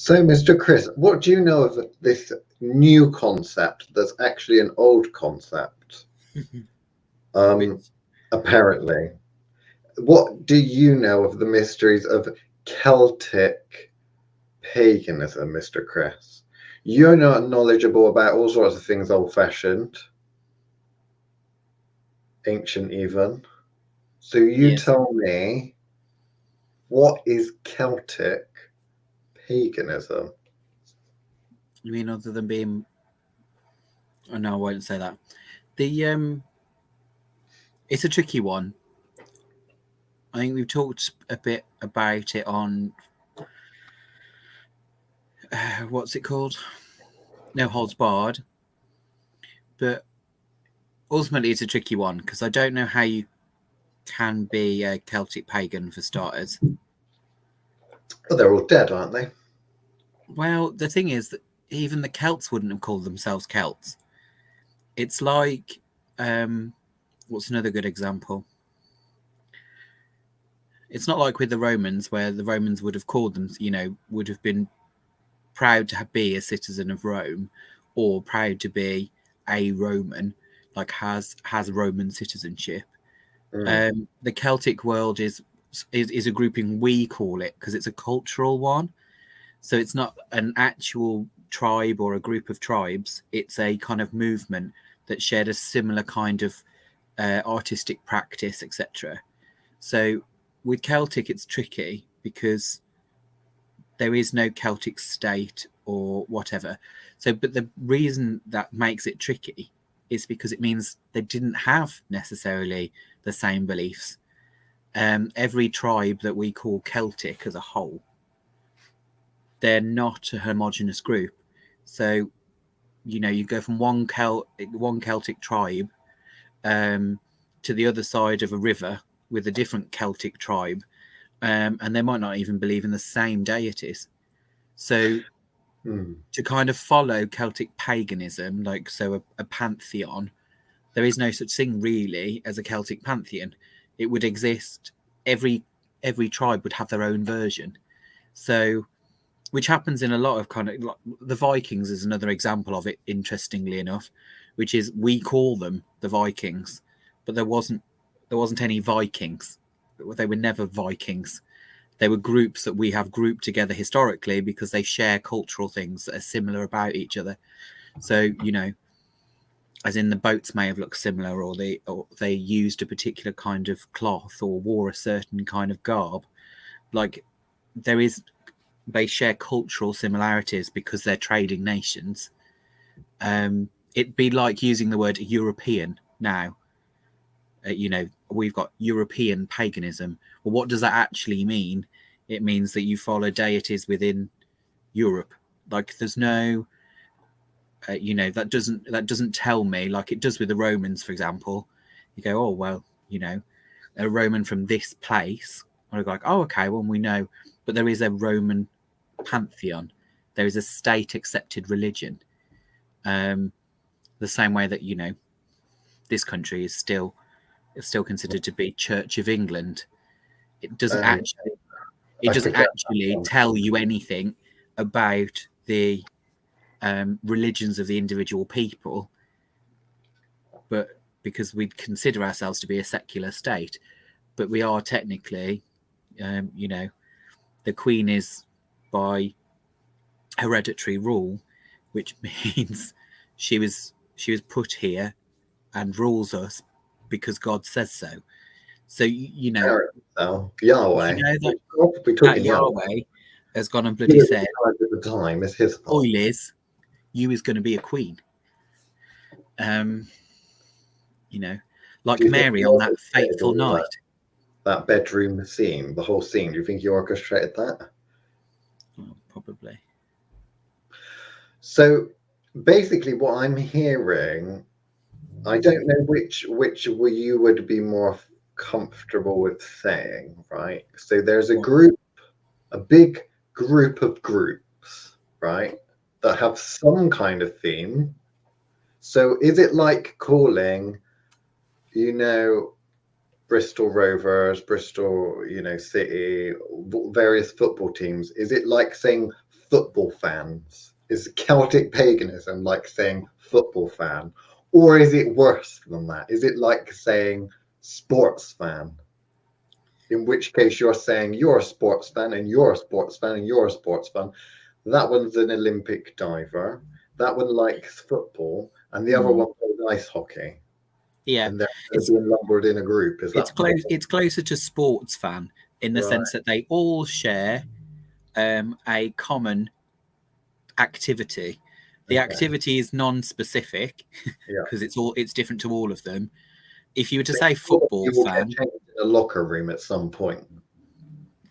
So, Mr. Chris, what do you know of this new concept that's actually an old concept? Which, Apparently. What do you know of the mysteries of Celtic paganism, Mr. Chris? You're not knowledgeable about all sorts of things old-fashioned, ancient even. So you yes, tell me, what is Celtic paganism? you mean other than being? Oh no, I won't say that. The it's a tricky one. I think we've talked a bit about it on what's it called? No Holds Barred, but ultimately it's a tricky one because I don't know how you can be a Celtic pagan for starters. Oh, they're all dead, aren't they? Well, the thing is that even the Celts wouldn't have called themselves Celts. It's like, what's another good example? It's not like with the Romans, where the Romans would have called them, would have been proud to be a citizen of Rome, or proud to be a Roman, like has Roman citizenship. The Celtic world is a grouping we call it because it's a cultural one. So it's not an actual tribe or a group of tribes. It's a kind of movement that shared a similar kind of artistic practice, etc. So with Celtic, it's tricky because there is no Celtic state or whatever. So, but the reason that makes it tricky is because it means they didn't have necessarily the same beliefs. Every tribe that we call Celtic as a whole, they're not a homogenous group. So, you go from one Celtic tribe to the other side of a river with a different Celtic tribe, and they might not even believe in the same deities. So to kind of follow Celtic paganism, like a pantheon, there is no such thing really as a Celtic pantheon. It would exist. Every tribe would have their own version. So, which happens in a lot of kind of like, the Vikings is another example of it. Interestingly enough, which is we call them the Vikings, but there wasn't any Vikings. They were never Vikings. They were groups that we have grouped together historically because they share cultural things that are similar about each other. So, as in the boats may have looked similar, or they used a particular kind of cloth or wore a certain kind of garb. Like they share cultural similarities because they're trading nations. It'd be like using the word European now. We've got European paganism. Well, what does that actually mean? It means that you follow deities within Europe. Like there's no, that doesn't tell me, like it does with the Romans, for example. You go, oh well, a Roman from this place. I go like, oh okay, well we know, but there is a Roman pantheon. There is a state accepted religion. The same way that this country is still considered to be Church of England. It doesn't actually tell you anything about the religions of the individual people, but because we consider ourselves to be a secular state, but we are technically, the Queen is by hereditary rule, which means she was put here and rules us because God says so. So Yahweh. That Yahweh has gone and bloody said, at the time is his fault. "Oi, Liz, you is going to be a queen." Like Mary on that fateful night. That bedroom scene, the whole scene. Do you think he orchestrated that? Well, probably. So basically, what I'm hearing, I don't know which you would be more comfortable with saying, right? So there's a big group of groups, right, that have some kind of theme. So is it like calling, Bristol Rovers, Bristol, City, various football teams? Is it like saying football fans? Is Celtic paganism like saying football fan? Or is it worse than that? Is it like saying sports fan? In which case you're saying you're a sports fan and you're a sports fan and you're a sports fan. That one's an Olympic diver. That one likes football, and the other one plays ice hockey. Yeah, And they're being lumbered in a group. Is that it's closer to sports fan in the sense that they all share a common activity. The activity is non-specific because it's different to all of them. If you were to say football fan, in a locker room at some point.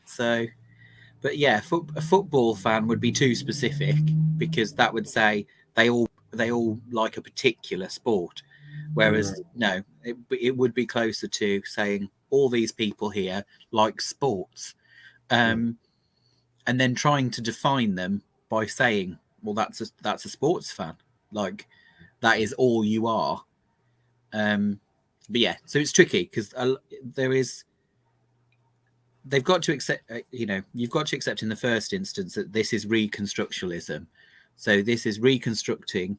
So, but yeah, a football fan would be too specific because that would say they all like a particular sport. Whereas no, it would be closer to saying all these people here like sports, and then trying to define them by saying, well, that's a sports fan, like that is all you are. But yeah, so it's tricky because they've got to accept, you've got to accept in the first instance that this is reconstructionism. So this is reconstructing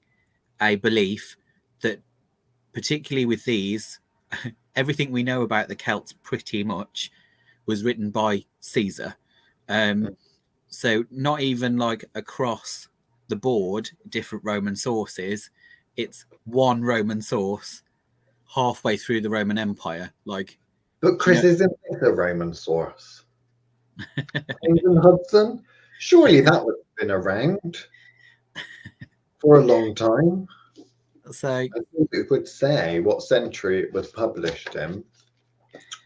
a belief that, particularly with these, everything we know about the Celts pretty much was written by Caesar. So not even like across the board, different Roman sources. It's one Roman source halfway through the Roman Empire. But Chris, isn't this a Roman source? England Hudson? Surely that would have been around for a long time. So I think it would say what century it was published in.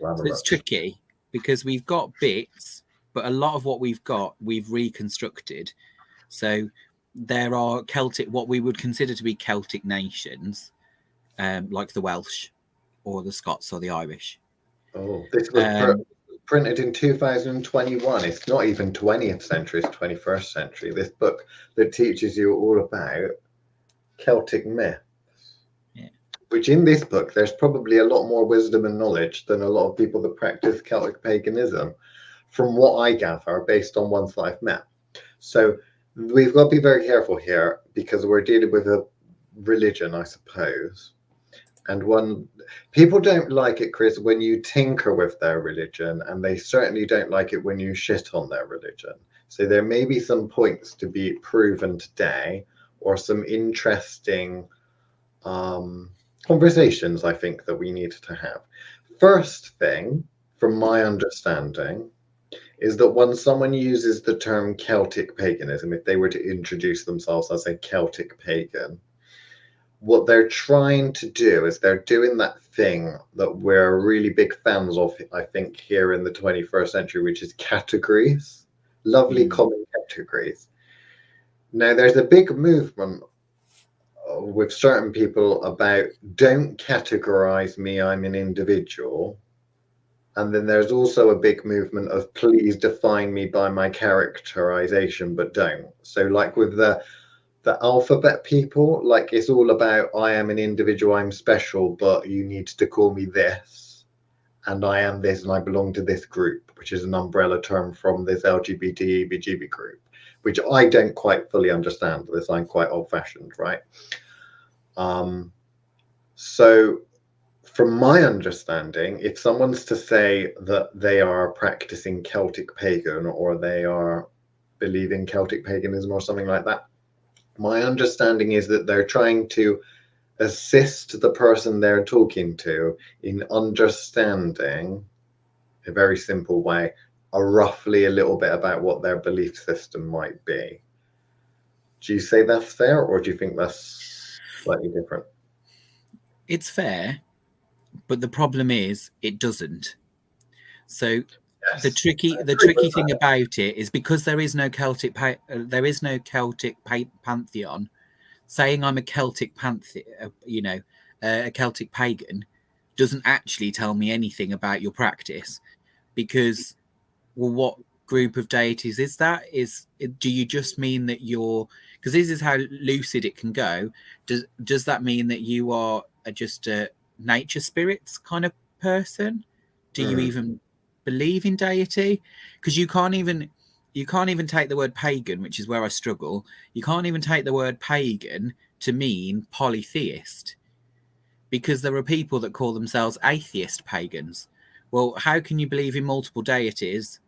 So it's tricky because we've got bits, but a lot of what we've got, we've reconstructed. So there are Celtic, what we would consider to be Celtic nations, like the Welsh or the Scots or the Irish. Oh, this was printed in 2021. It's not even 20th century, it's 21st century. This book that teaches you all about Celtic myths. Yeah. Which in this book, there's probably a lot more wisdom and knowledge than a lot of people that practice Celtic paganism, from what I gather, based on ones that I've met. So we've got to be very careful here because we're dealing with a religion, I suppose. And one, people don't like it, Chris, when you tinker with their religion, and they certainly don't like it when you shit on their religion. So there may be some points to be proven today, or some interesting conversations, I think, that we need to have. First thing, from my understanding, is that when someone uses the term Celtic paganism, if they were to introduce themselves as a Celtic pagan, what they're trying to do is they're doing that thing that we're really big fans of, I think, here in the 21st century, which is categories, lovely common categories. Now, there's a big movement with certain people about don't categorize me, I'm an individual. And then there's also a big movement of please define me by my characterization, but don't. So like with the alphabet people, like it's all about I am an individual, I'm special, but you need to call me this, and I am this, and I belong to this group, which is an umbrella term from this LGBT EBGB group, which I don't quite fully understand. This, I'm quite old-fashioned, right? So from my understanding, if someone's to say that they are practicing Celtic pagan or they are believing Celtic paganism or something like that, my understanding is that they're trying to assist the person they're talking to in understanding, a very simple way, roughly a little bit about what their belief system might be. Do you say that's fair, or do you think that's slightly different? It's fair, but the problem is it doesn't. So yes, the tricky thing about it is because there is no Celtic pantheon. Saying I'm a Celtic a Celtic pagan, doesn't actually tell me anything about your practice, because, well, what group of deities is that? Do you just mean that you're, because this is how lucid it can go, does that mean that you are just a nature spirits kind of person? Do you even believe in deity? Because you can't even, you can't even take the word pagan, which is where I struggle. You can't even take the word pagan to mean polytheist, because there are people that call themselves atheist pagans. Well, how can you believe in multiple deities?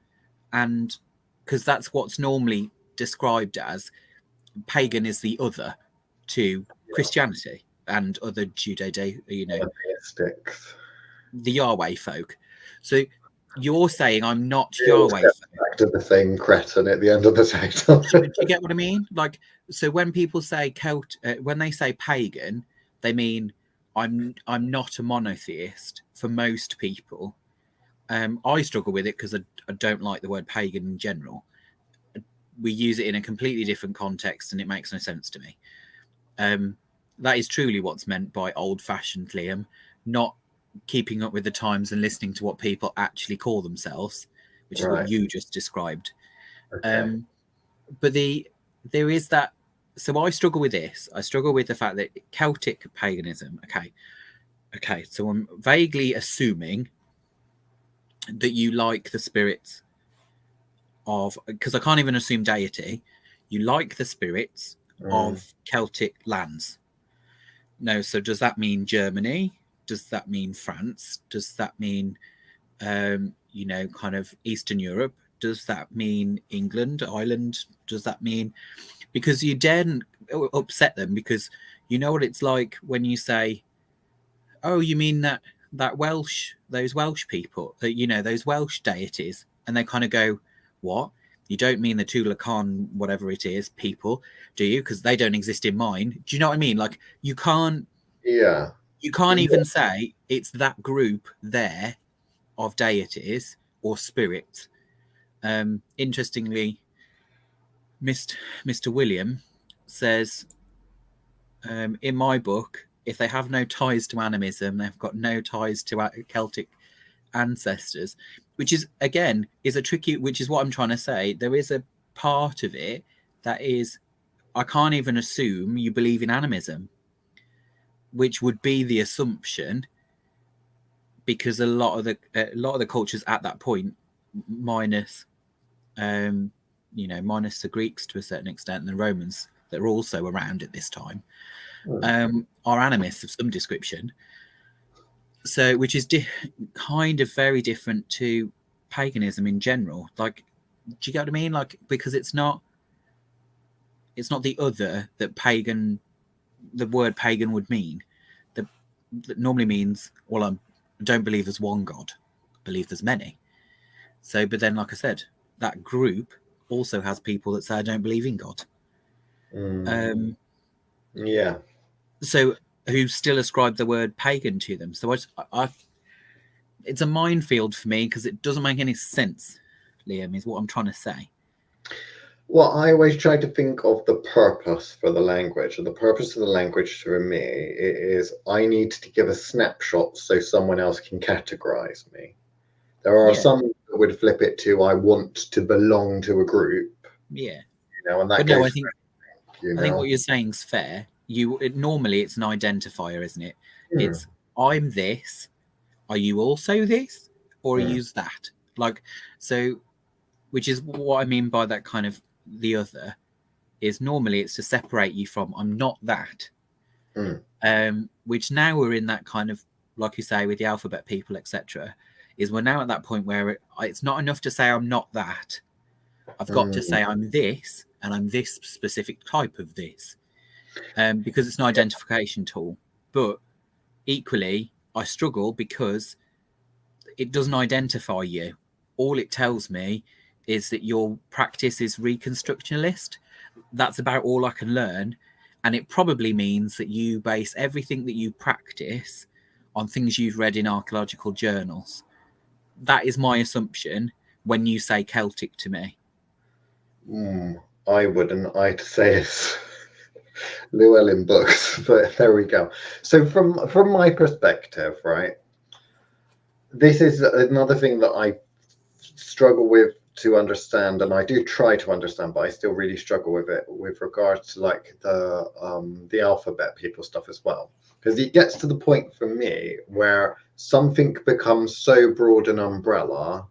And because that's what's normally described as, pagan is the other to Christianity and other Atheistics. the Yahweh folk. So you're saying I'm not It all Yahweh steps folk. back to the same cretin at the end of the title. Do you get what I mean? Like, so when people say when they say pagan, they mean I'm not a monotheist for most people. I struggle with it because I don't like the word pagan in general. We use it in a completely different context, and it makes no sense to me. That is truly what's meant by old-fashioned, Liam, not keeping up with the times and listening to what people actually call themselves, which is what you just described. Okay. But there is that. So I struggle with this. I struggle with the fact that Celtic paganism. Okay. So I'm vaguely assuming that you like the spirits of, because I can't even assume deity. You like the spirits of Celtic lands. No. So does that mean Germany? Does that mean France? Does that mean, kind of Eastern Europe? Does that mean England, Ireland? Does that mean, because you daren't upset them, because you know what it's like when you say, oh, you mean that those Welsh people, those Welsh deities, and they kind of go, what? You don't mean the Tula Khan, whatever it is, people, do you? Because they don't exist in mine. Do you know what I mean? Like, you can't even say it's that group there of deities or spirits. Interestingly, Mr. William says, in my book, if they have no ties to animism, they've got no ties to Celtic ancestors, which is, again, is a tricky, which is what I'm trying to say. There is a part of it that is, I can't even assume you believe in animism, which would be the assumption, because a lot of the cultures at that point, minus minus the Greeks to a certain extent, and the Romans that are also around at this time, are animists of some description. So, which is kind of very different to paganism in general. Like, do you get what I mean? Like, because it's not the other that the word pagan would mean. That normally means, well, I don't believe there's one God, I believe there's many. So, but then, like I said, that group also has people that say I don't believe in God. So who still ascribe the word pagan to them. So it's a minefield for me, because it doesn't make any sense, Liam, is what I'm trying to say. Well, I always try to think of the purpose for the language. And the purpose of the language for me is I need to give a snapshot so someone else can categorize me. There are some that would flip it to I want to belong to a group. Yeah. And that but goes no, I think what you're saying is fair. Normally it's an identifier, isn't it? It's, I'm this. Are you also this, or are you that? Like, so, which is what I mean by that kind of the other, is normally it's to separate you from I'm not that. Which now we're in that kind of, like you say, with the alphabet people, etc., is we're now at that point where it's not enough to say I'm not that. I've got to say I'm this, and I'm this specific type of this, because it's an identification tool. But equally, I struggle because it doesn't identify you. All it tells me is that your practice is reconstructionalist. That's about all I can learn. And it probably means that you base everything that you practice on things you've read in archaeological journals. That is my assumption when you say Celtic to me. I wouldn't. I'd say it's Llewellyn books, but there we go. So from my perspective, right, this is another thing that I struggle with to understand, and I do try to understand, but I still really struggle with it with regards to like the alphabet people stuff as well, because it gets to the point for me where something becomes so broad an umbrella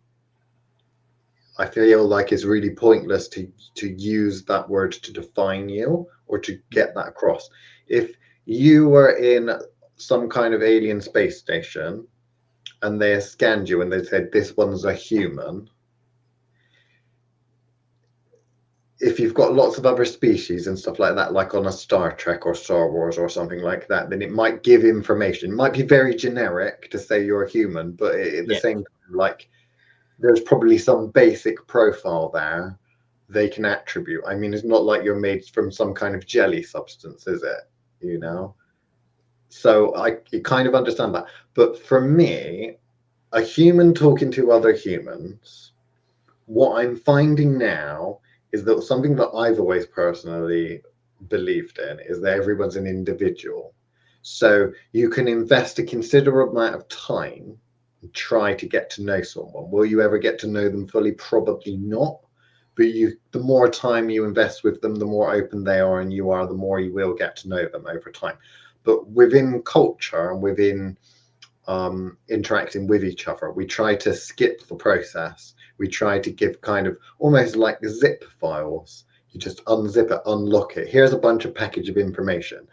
I feel like it's really pointless to use that word to define you or to get that across. If you were in some kind of alien space station and they scanned you and they said this one's a human, if you've got lots of other species and stuff like that, like on a Star Trek or Star Wars or something like that, then it might give information. It might be very generic to say you're a human, but at the same time, like, there's probably some basic profile there they can attribute. I mean, it's not like you're made from some kind of jelly substance, is it? You know? So I kind of understand that. But for me, a human talking to other humans, what I'm finding now is that something that I've always personally believed in is that everyone's an individual. So you can invest a considerable amount of time and try to get to know someone. Will you ever get to know them fully? Probably not. But the more time you invest with them, the more open they are and you are, the more you will get to know them over time. But within culture and within interacting with each other, we try to skip the process. We try to give kind of almost like zip files. You just unzip it, unlock it. Here's a bunch of package of information.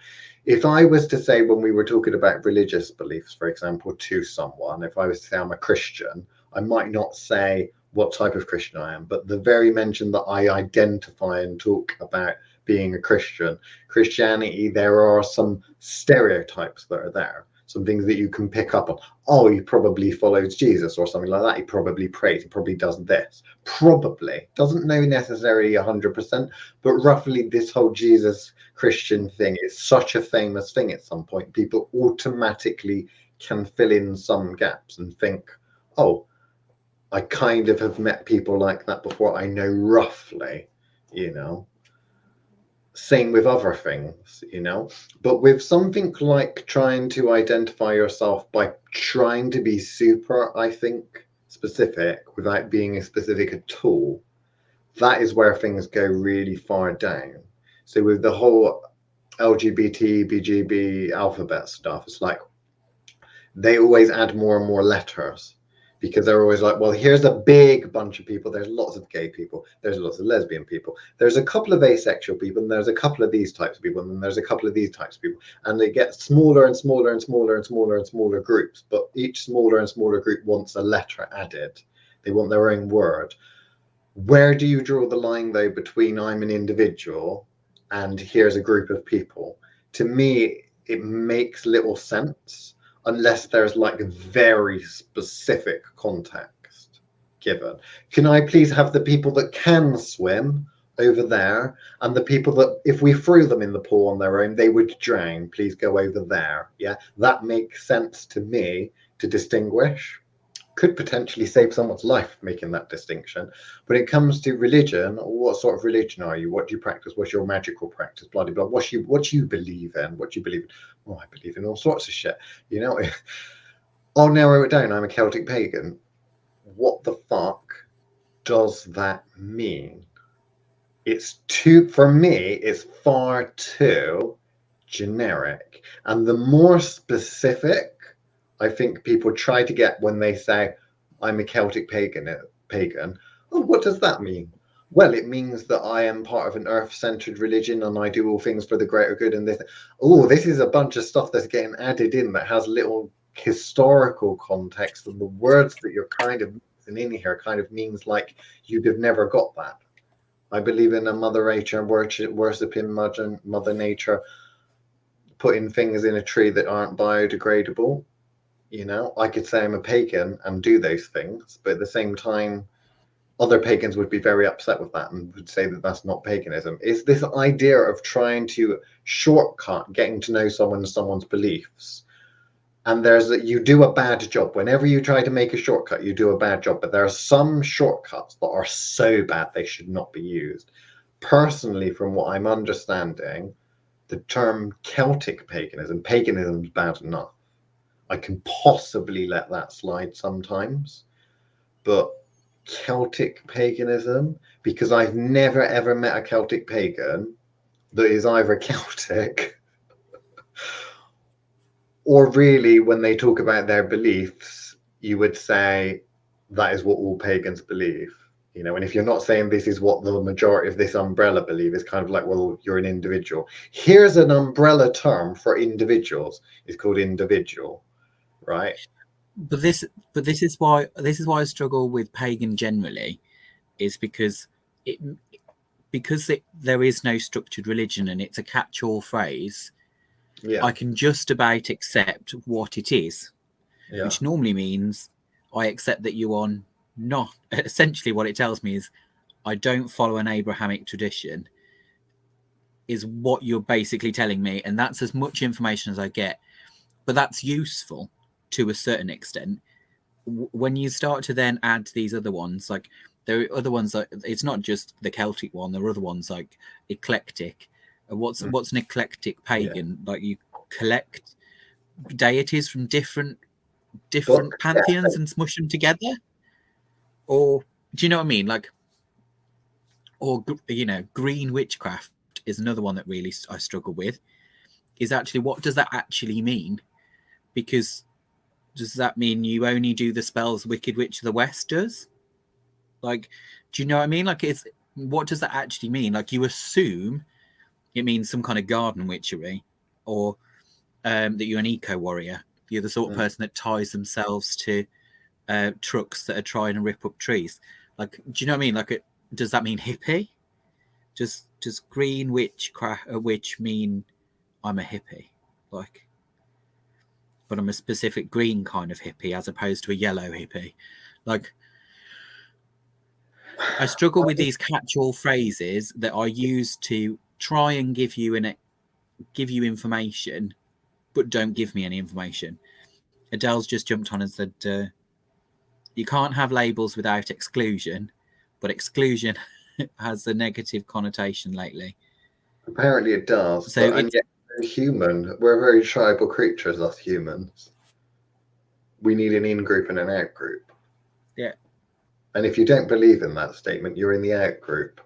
If I was to say, when we were talking about religious beliefs, for example, to someone, if I was to say I'm a Christian, I might not say what type of Christian I am, but the very mention that I identify and talk about being a Christian, Christianity, there are some stereotypes that are there, some things that you can pick up on. Oh, he probably follows Jesus or something like that. He probably prays. He probably does this. Probably. Doesn't know necessarily 100%, but roughly this whole Jesus Christian thing is such a famous thing at some point. People automatically can fill in some gaps and think, oh, I kind of have met people like that before. I know roughly, you know. Same with other things, you know. But with something like trying to identify yourself by trying to be super, I think, specific without being specific at all, that is where things go really far down. So with the whole LGBT, BGB alphabet stuff, it's like they always add more and more letters because they're always like, well, here's a big bunch of people. There's lots of gay people. There's lots of lesbian people. There's a couple of asexual people, and there's a couple of these types of people, and then there's a couple of these types of people. And they get smaller and smaller and smaller and smaller and smaller groups. But each smaller and smaller group wants a letter added. They want their own word. Where do you draw the line, though, between I'm an individual and here's a group of people? To me, it makes little sense unless there's like very specific context given. Can I please have the people that can swim over there and the people that if we threw them in the pool on their own, they would drown? Please go over there. Yeah, that makes sense to me to distinguish. Could potentially save someone's life making that distinction. When it comes to religion, what sort of religion are you? What do you practice? What's your magical practice? Blah blah blah. What do you believe in? What do you believe in? Oh, I believe in all sorts of shit. You know, I'll narrow it down. I'm a Celtic pagan. What the fuck does that mean? It's too, for me, it's far too generic. And the more specific I think people try to get when they say, I'm a Celtic pagan. Oh, what does that mean? Well, it means that I am part of an earth-centered religion and I do all things for the greater good. And this, oh, this is a bunch of stuff that's getting added in that has little historical context, and the words that you're kind of mixing in here kind of means like you'd have never got that. I believe in a Mother Nature, worshiping Mother Nature, putting things in a tree that aren't biodegradable. You know, I could say I'm a pagan and do those things, but at the same time, other pagans would be very upset with that and would say that that's not paganism. It's this idea of trying to shortcut getting to know someone's beliefs. And you do a bad job. Whenever you try to make a shortcut, you do a bad job. But there are some shortcuts that are so bad they should not be used. Personally, from what I'm understanding, the term Celtic paganism is bad enough. I can possibly let that slide sometimes, but Celtic paganism, because I've never ever met a Celtic pagan that is either Celtic or really when they talk about their beliefs, you would say that is what all pagans believe. You know, and if you're not saying this is what the majority of this umbrella believe, it's kind of like, well, you're an individual. Here's an umbrella term for individuals. It's called individual, right? But this is why I struggle with pagan generally, is because there is no structured religion and it's a catch-all phrase. Yeah. I can just about accept what it is, Yeah. which normally means I accept that you are not. Essentially, what it tells me is I don't follow an Abrahamic tradition, is what you're basically telling me, and that's as much information as I get. But that's useful to a certain extent. When you start to then add these other ones, like there are other ones, like it's not just the Celtic one, there are other ones like eclectic. What's an eclectic pagan? Yeah. Like you collect deities from different pantheons and smush them together, or do you know what I mean? Like, or you know, green witchcraft is another one that really I struggle with. Is actually, what does that actually mean? Because does that mean you only do the spells Wicked Witch of the West does? Like, do you know what I mean? Like, what does that actually mean? Like, you assume it means some kind of garden witchery, or that you're an eco warrior. You're the sort of person that ties themselves to trucks that are trying to rip up trees. Like, do you know what I mean? Like, does that mean hippie? Does green witch mean I'm a hippie? Like, but I'm a specific green kind of hippie as opposed to a yellow hippie. Like, I struggle with these catch-all phrases that are used to try and give you information, but don't give me any information. Adele's just jumped on and said, you can't have labels without exclusion, but exclusion has a negative connotation lately. Apparently it does, so and yet we're human. We're very tribal creatures, us humans. We need an in-group and an out-group. Yeah. And if you don't believe in that statement, you're in the out-group.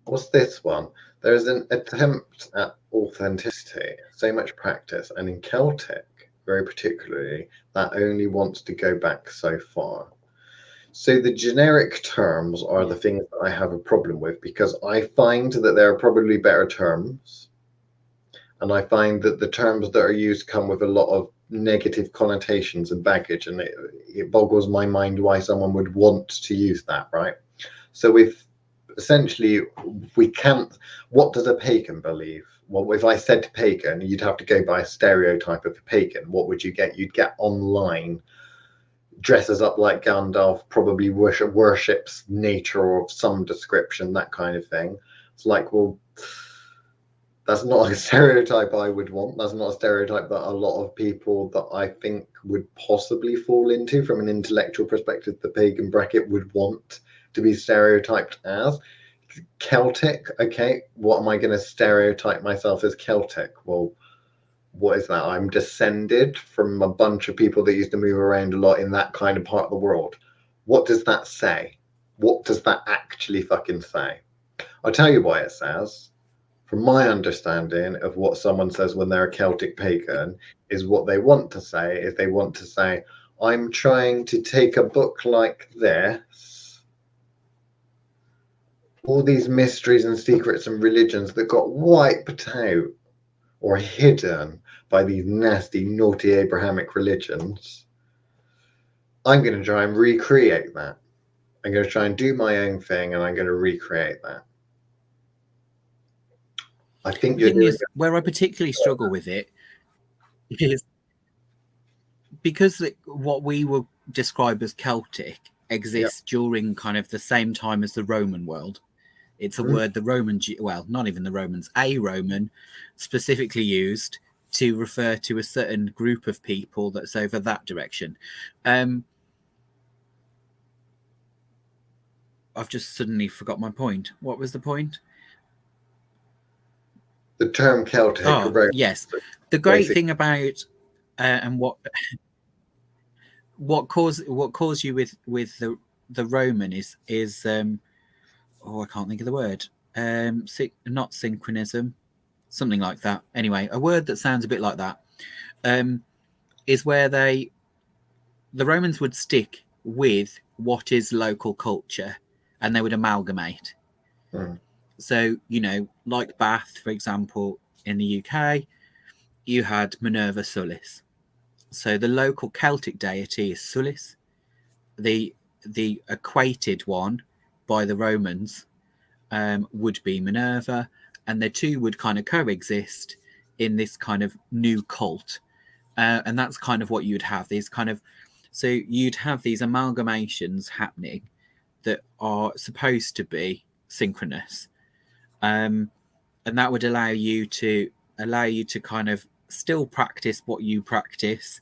What's this one? There's an attempt at authenticity, so much practice, and in Celtic, very particularly, that only wants to go back so far. So the generic terms are the things that I have a problem with, because I find that there are probably better terms. And I find that the terms that are used come with a lot of negative connotations and baggage. And it boggles my mind why someone would want to use that, right? So if essentially we can't, what does a pagan believe? Well, if I said pagan, you'd have to go by a stereotype of a pagan. What would you get? You'd get online dresses up like Gandalf, probably worships nature of some description, that kind of thing. It's like, well, that's not a stereotype I would want. That's not a stereotype that a lot of people that I think would possibly fall into from an intellectual perspective, the pagan bracket would want to be stereotyped as. Celtic, okay, what am I going to stereotype myself as Celtic? Well, what is that? I'm descended from a bunch of people that used to move around a lot in that kind of part of the world. What does that say? What does that actually fucking say? I'll tell you what it says. From my understanding of what someone says when they're a Celtic pagan, is what they want to say is they want to say, I'm trying to take a book like this, all these mysteries and secrets and religions that got wiped out or hidden by these nasty, naughty Abrahamic religions. I'm going to try and recreate that. I'm going to try and do my own thing, and I'm going to recreate that. I think the thing is, where I particularly struggle with it is because what we will describe as Celtic exists during kind of the same time as the Roman world. It's a word the Romans, well, not even the Romans, a Roman specifically used to refer to a certain group of people that's over that direction. I've just suddenly forgot my point. What was the point? The term Celtic. Oh, yes. The great thing about and what caused you with the Roman is I can't think of the word. Not synchronism, something like that. Anyway, a word that sounds a bit like that is where the Romans would stick with what is local culture. and they would amalgamate. So, you know, like Bath, for example, in the UK, you had Minerva Sulis. So the local Celtic deity is Sulis. The equated one by the Romans would be Minerva, and the two would kind of coexist in this kind of new cult. And that's kind of what you'd have. These kind of, so you'd have these amalgamations happening that are supposed to be synchronous, and that would allow you to kind of still practice what you practice,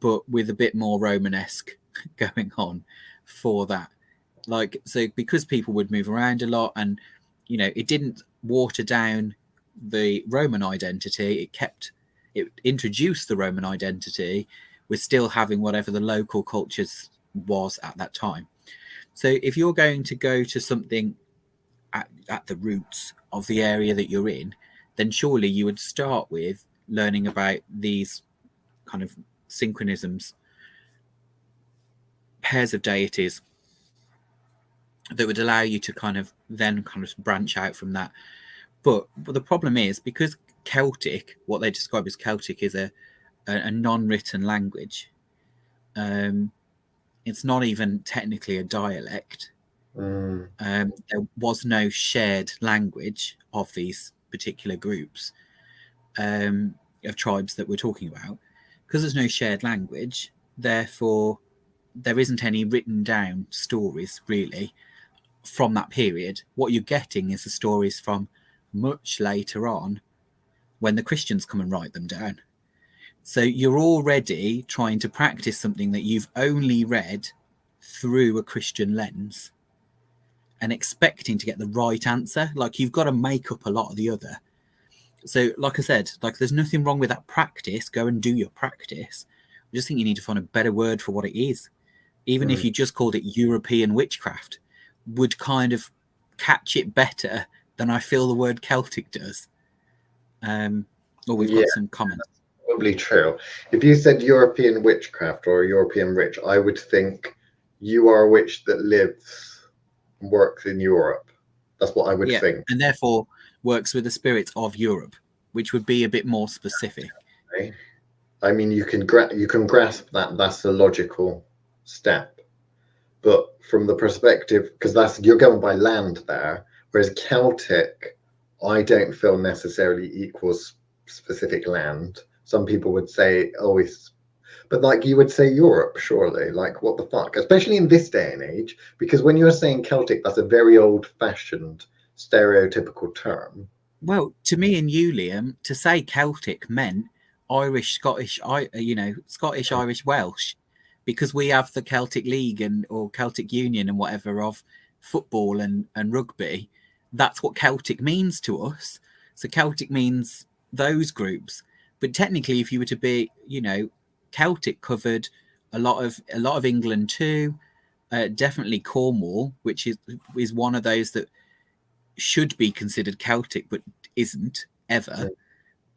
but with a bit more Romanesque going on for that. Like, so because people would move around a lot, and you know, it didn't water down the Roman identity, it introduced the Roman identity with still having whatever the local cultures was at that time. So if you're going to go to something at the roots of the area that you're in, then surely you would start with learning about these kind of synchronisms, pairs of deities that would allow you to kind of then kind of branch out from that. But the problem is, because Celtic, what they describe as Celtic, is a non-written language. It's not even technically a dialect. There was no shared language of these particular groups of tribes that we're talking about. Because there's no shared language, therefore there isn't any written down stories really from that period. What you're getting is the stories from much later on, when the Christians come and write them down. So you're already trying to practice something that you've only read through a Christian lens and expecting to get the right answer. Like, you've got to make up a lot of the other. So like I said, like, there's nothing wrong with that practice. Go and do your practice. I just think you need to find a better word for what it is. Even if you just called it European witchcraft, would kind of catch it better than I feel the word Celtic does. We've got some comments. Probably true. If you said European witchcraft or European witch, I would think you are a witch that lives and works in Europe. That's what I would think. And therefore works with the spirits of Europe, which would be a bit more specific. Okay. I mean, you can grasp that. That's a logical step. But from the perspective, because you're going by land there, whereas Celtic, I don't feel necessarily equals specific land. Some people would say, but like you would say Europe, surely. Like, what the fuck? Especially in this day and age, because when you're saying Celtic, that's a very old-fashioned, stereotypical term. Well, to me and you, Liam, to say Celtic meant Irish, Scottish, Scottish, Irish, Welsh, because we have the Celtic League or Celtic Union and whatever of football and rugby. That's what Celtic means to us. So Celtic means those groups. But technically, if you were to be, Celtic covered a lot of England too. Definitely Cornwall, which is one of those that should be considered Celtic but isn't ever.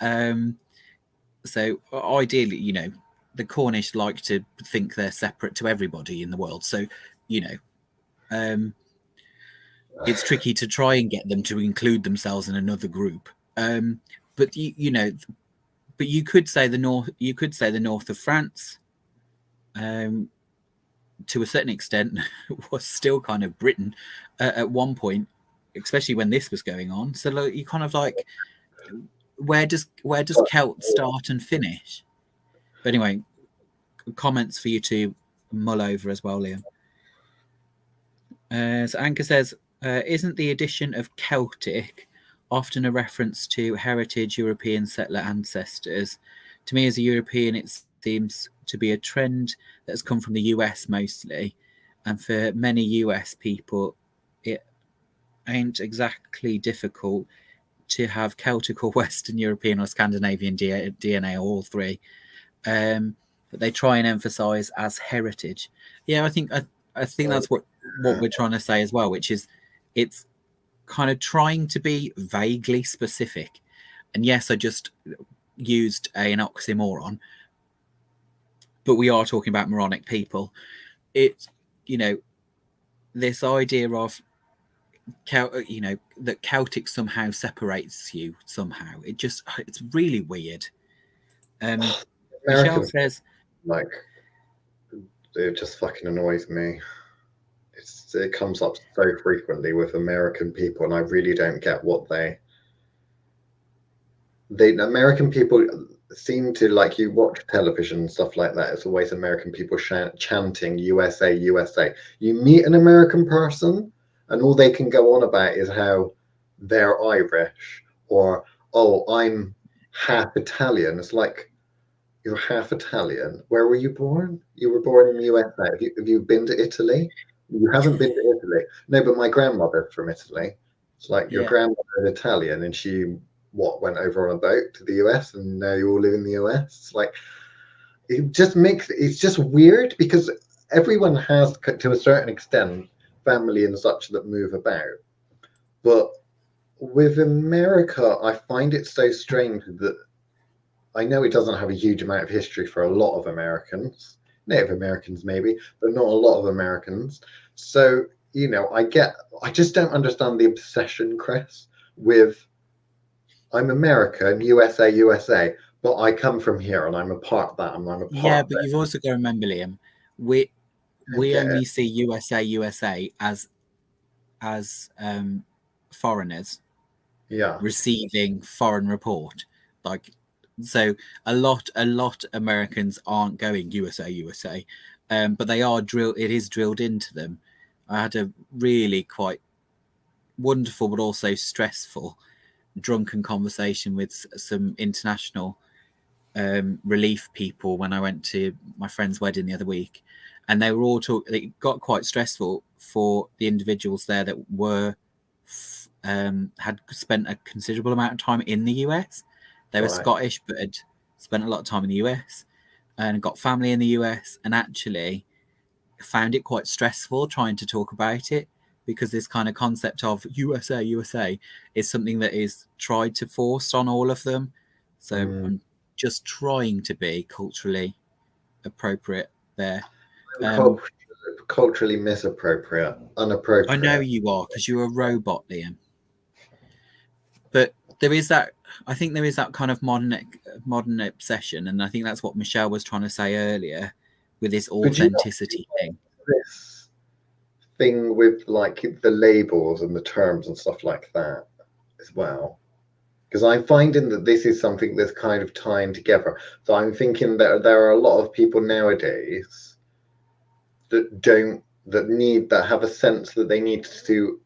So ideally, the Cornish like to think they're separate to everybody in the world. So, it's tricky to try and get them to include themselves in another group. But you could say the north. You could say the north of France, to a certain extent, was still kind of Britain at one point, especially when this was going on. So you kind of like, where does Celt start and finish? But anyway, comments for you to mull over as well, Liam. So Anchor says, isn't the addition of Celtic often a reference to heritage European settler ancestors? To me, as a European, it seems to be a trend that's come from the US mostly. And for many US people, it ain't exactly difficult to have Celtic or Western European or Scandinavian DNA, or all three. But they try and emphasize as heritage. Yeah, I think that's what we're trying to say as well, which is it's kind of trying to be vaguely specific. And yes, I just used an oxymoron, but we are talking about moronic people. It's, this idea of that Celtic somehow separates you somehow. It's really weird. Michelle American, says, like, it just fucking annoys me. It comes up so frequently with American people, and I really don't get what they American people seem to, like, you watch television and stuff like that, it's always American people chanting USA, USA. You meet an American person and all they can go on about is how they're Irish, or, oh, I'm half Italian. It's like, you're half Italian. Where were you born? You were born in the USA. Have you been to Italy? You haven't been to Italy. No, but my grandmother's from Italy. It's like, your yeah, grandmother is Italian and she went over on a boat to the US and now you all live in the US. It's like, it's just weird because everyone has, to a certain extent, family and such that move about. But with America, I find it so strange that I know it doesn't have a huge amount of history for a lot of Americans, Native Americans maybe, but not a lot of Americans. So, I just don't understand the obsession, Chris, with, I'm American, USA, USA, but I come from here and I'm a part of that and I'm a yeah. part of But it. you've also got to remember, Liam, we I don't we get it. only see USA as foreigners Yeah, receiving foreign report. Like, so a lot Americans aren't going USA, but they are drilled. It is drilled into them. I had a really quite wonderful but also stressful drunken conversation with some international relief people when I went to my friend's wedding the other week, and they were all talking. It got quite stressful for the individuals there that were had spent a considerable amount of time in the US. They were right. Scottish, but had spent a lot of time in the US and got family in the US, and actually found it quite stressful trying to talk about it because this kind of concept of USA is something that is tried to force on all of them. So Mm. I'm just trying to be culturally appropriate there. I'm Um, culturally misappropriate, I know unappropriate. you are because you're a robot, Liam. But there is that. I think there is that kind of modern obsession, and I think that's what Michelle was trying to say earlier with this But you know authenticity thing. this thing with, like, the labels and the terms and stuff like that as well? Because I'm finding that this is something that's kind of tying together. So I'm thinking that there are a lot of people nowadays that have a sense that they need to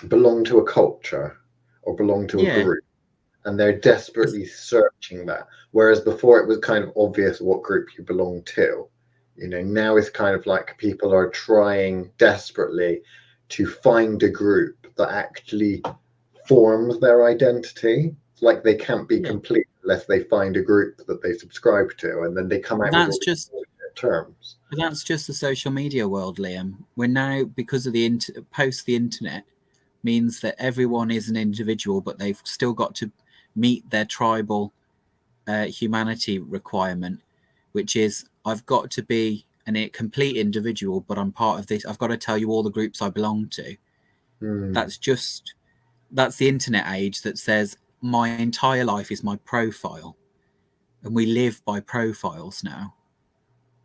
belong to a culture or belong to a Yeah, group, and they're desperately searching that. Whereas before it was kind of obvious what group you belong to. Now it's kind of like people are trying desperately to find a group that actually forms their identity. It's like they can't be yeah. complete unless they find a group that they subscribe to, and then they come out with all That's these just terms. That's just the social media world, Liam. We're now, because of the post the internet, means that everyone is an individual, but they've still got to meet their tribal humanity requirement, which is I've got to be a complete individual, but I'm part of this. I've got to tell you all the groups I belong to. Hmm. That's the internet age that says my entire life is my profile, and we live by profiles now.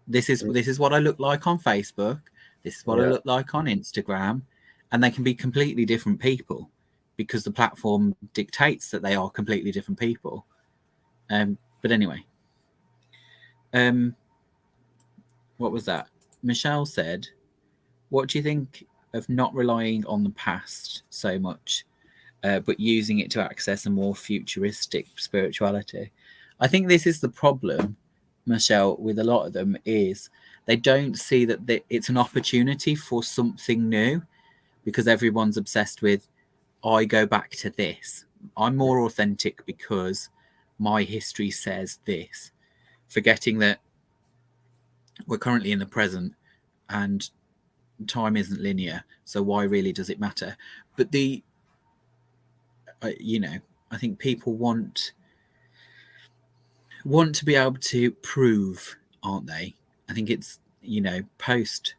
This is what I look like on Facebook. This is what I Yeah. look like on Instagram, and they can be completely different people because the platform dictates that they are completely different people. But anyway, what was that? Michelle said, "What do you think of not relying on the past so much, but using it to access a more futuristic spirituality?" I think this is the problem, Michelle, with a lot of them is they don't see that it's an opportunity for something new because everyone's obsessed with, I go back to this. I'm more authentic because my history says this, forgetting that we're currently in the present and time isn't linear. So why really does it matter? But I think people want to be able to prove, aren't they? I think it's post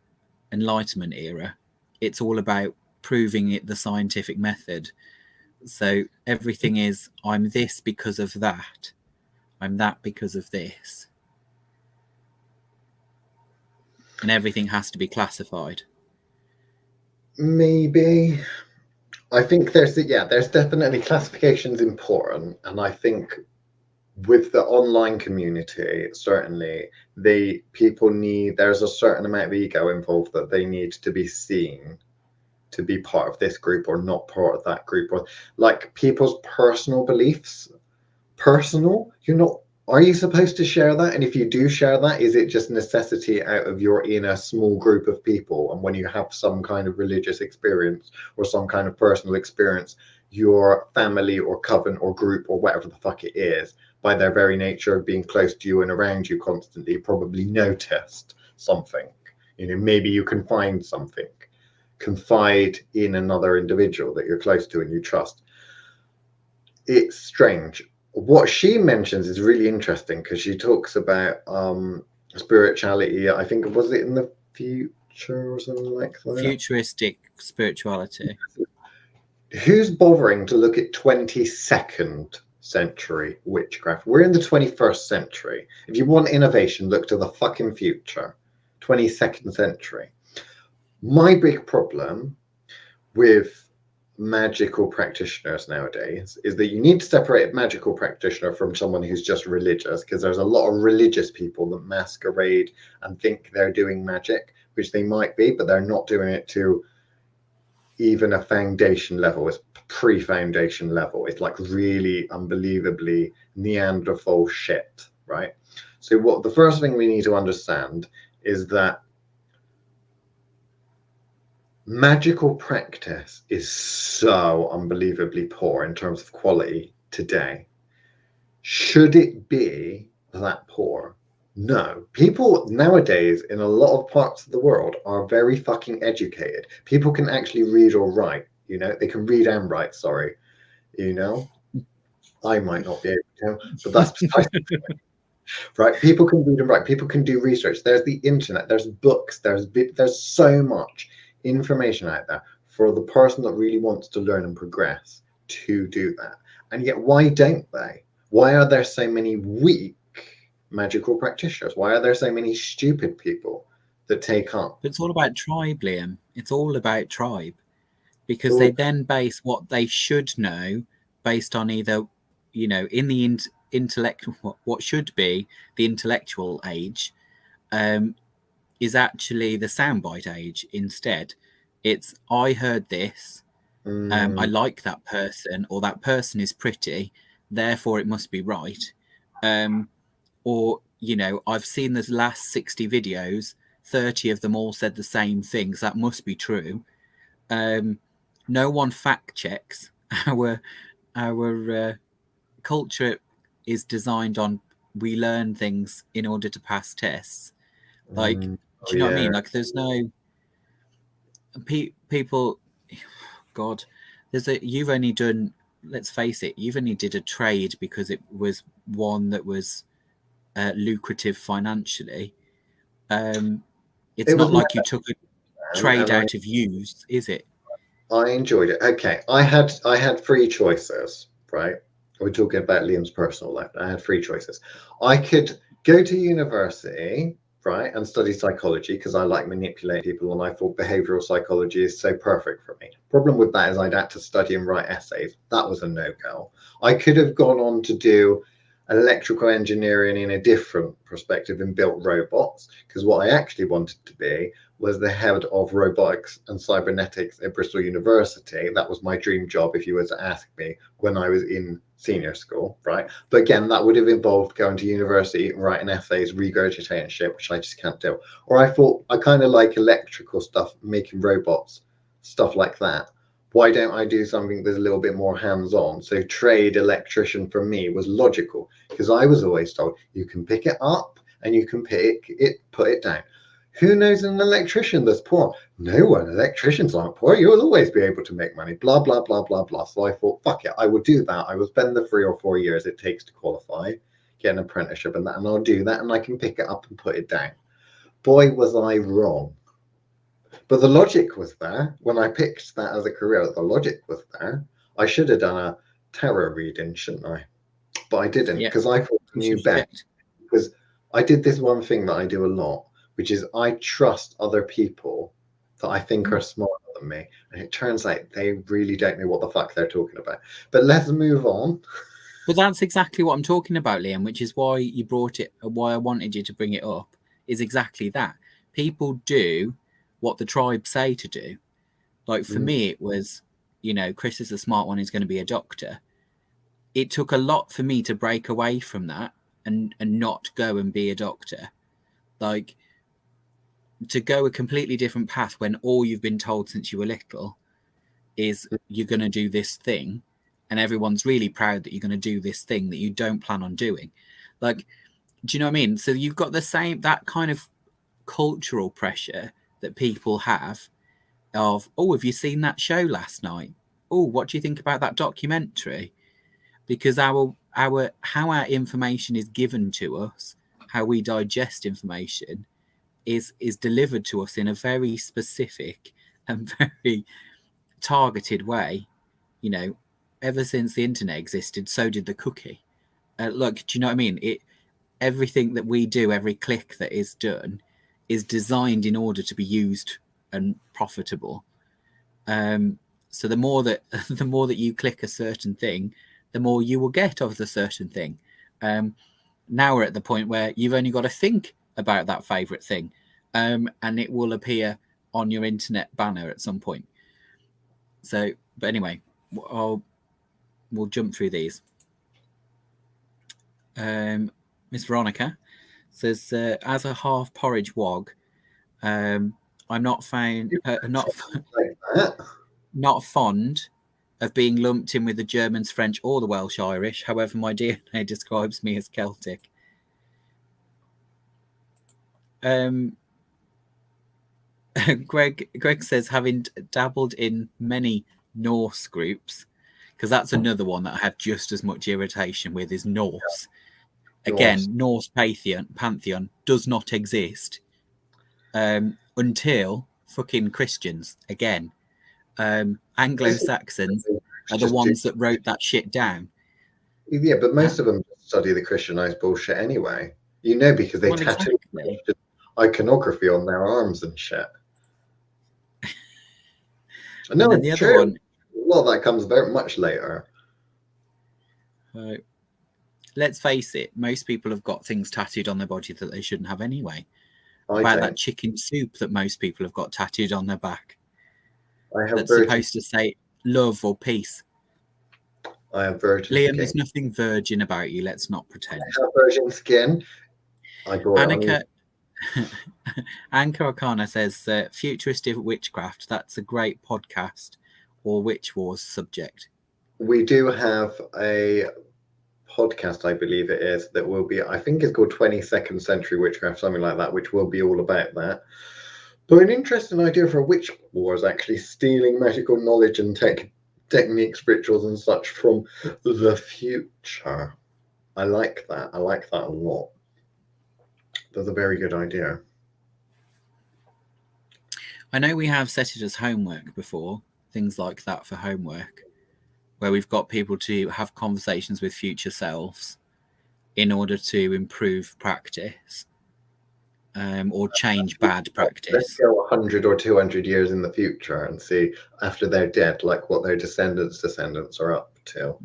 Enlightenment era, it's all about proving it the scientific method. So everything is, I'm this because of that, I'm that because of this, and everything has to be classified. Maybe. I think there's definitely classification's important, and I think with the online community, certainly there's a certain amount of ego involved that they need to be seen to be part of this group or not part of that group, or like people's personal beliefs. Are you supposed to share that? And if you do share that, is it just necessity out of you're in a small group of people, and when you have some kind of religious experience or some kind of personal experience, your family or coven or group or whatever the fuck it is, by their very nature of being close to you and around you constantly, probably noticed something. Maybe you can find something, confide in another individual that you're close to and you trust. It's strange. What she mentions is really interesting because she talks about spirituality. I think, was it in the future or something like that? Futuristic spirituality. Who's bothering to look at 22nd century witchcraft? We're in the 21st century. If you want innovation, look to the fucking future. 22nd century. My big problem with magical practitioners nowadays is that you need to separate a magical practitioner from someone who's just religious, because there's a lot of religious people that masquerade and think they're doing magic, which they might be, but they're not doing it to even a foundation level. It's pre-foundation level. It's like really unbelievably Neanderthal shit, right? So what the first thing we need to understand is that magical practice is so unbelievably poor in terms of quality today. Should it be that poor? No. People nowadays in a lot of parts of the world are very fucking educated. People can actually read or write, they can read and write, sorry. I might not be able to, but that's precisely right. People can read and write, people can do research. There's the internet, there's books, there's so much information out there for the person that really wants to learn and progress to do that. And yet, why don't they? Why are there so many weak magical practitioners? Why are there so many stupid people that take up? It's all about tribe, Liam. It's all about tribe, because they then base what they should know based on either, in the intellectual, what should be the intellectual age, is actually the soundbite age instead. It's, I heard this, I like that person, or that person is pretty, therefore it must be right. Or, I've seen the last 60 videos, 30 of them all said the same things, that must be true. No one fact checks. Our culture is designed on, we learn things in order to pass tests. Like, do you know what I mean? Like, there's no people. God, you've only done. Let's face it, you've only did a trade because it was one that was lucrative financially. It's not like you took a trade out of use, is it? I enjoyed it. Okay, I had three choices, right? We're talking about Liam's personal life. I had three choices. I could go to university, right, and study psychology because I like manipulating people, and I thought behavioral psychology is so perfect for me. Problem with that is I'd had to study and write essays. That was a no-go. I could have gone on to do electrical engineering in a different perspective and built robots, because what I actually wanted to be was the head of robotics and cybernetics at Bristol University. That was my dream job if you were to ask me when I was in senior school, right? But again, that would have involved going to university, writing essays, regurgitating shit, which I just can't do. Or I thought, I kind of like electrical stuff, making robots, stuff like that. Why don't I do something that's a little bit more hands-on? So trade electrician for me was logical, because I was always told you can pick it up and you can put it down. Who knows an electrician that's poor? No one. Electricians aren't poor. You'll always be able to make money. Blah, blah, blah, blah, blah. So I thought, fuck it, I would do that. I will spend the 3 or 4 years it takes to qualify, get an apprenticeship and that, and I'll do that, and I can pick it up and put it down. Boy, was I wrong. But the logic was there. When I picked that as a career, the logic was there. I should have done a tarot reading, shouldn't I? But I didn't, Yeah, because I thought I you should knew have best. checked. Because I did this one thing that I do a lot, which is I trust other people that I think are smarter than me. And it turns out they really don't know what the fuck they're talking about. But let's move on. But that's exactly what I'm talking about, Liam, which is why you brought it, why I wanted you to bring it up, is exactly that. People do what the tribe say to do. Like for me, it was, you know, Chris is a smart one, he's going to be a doctor. It took a lot for me to break away from that and not go and be a doctor. Like to go a completely different path when all you've been told since you were little is you're going to do this thing, and everyone's really proud that you're going to do this thing that you don't plan on doing. Like, do you know what I mean? So you've got the same, that kind of cultural pressure that people have of, oh, have you seen that show last night? Oh, what do you think about that documentary? Because how our information is given to us, how we digest information is delivered to us in a very specific and very targeted way. You know, ever since the internet existed, so did the cookie. Look, do you know what I mean? Everything that we do, every click that is done, is designed in order to be used and profitable. So the more that the more that you click a certain thing, the more you will get of the certain thing. Now we're at the point where you've only got to think about that favorite thing, and it will appear on your internet banner at some point. So, but anyway, we'll jump through these. Miss Veronica says, as a half porridge wog, I'm not not fond of being lumped in with the Germans, French, or the Welsh Irish. However, my DNA describes me as Celtic. Greg says, having dabbled in many Norse groups, because that's another one that I have just as much irritation with, is Norse. Again, Norse pantheon does not exist until fucking Christians. Again, Anglo-Saxons are the ones that wrote that shit down. Yeah, but most of them study the Christianized bullshit anyway. You know, because they tattoo iconography on their arms and shit. No, and the other one. Well, that comes very much later. Let's face it, most people have got things tattooed on their body that they shouldn't have anyway. About that chicken soup that most people have got tattooed on their back. That's supposed to say love or peace. I have virgin Liam, skin. there's nothing virgin about you. Let's not pretend. I have virgin skin. Annika Arcana says, futuristic witchcraft. That's a great podcast or Witch Wars subject. We do have a podcast, I believe it is, that will be, I think it's called 22nd Century Witchcraft, something like that, which will be all about that. But an interesting idea for a witch war is actually stealing magical knowledge and techniques, rituals and such from the future. I like that. I like that a lot. That's a very good idea. I know we have set it as homework before, things like that for homework, where we've got people to have conversations with future selves in order to improve practice or change bad practice. Let's go 100 or 200 years in the future and see after they're dead, like what their descendants are up to.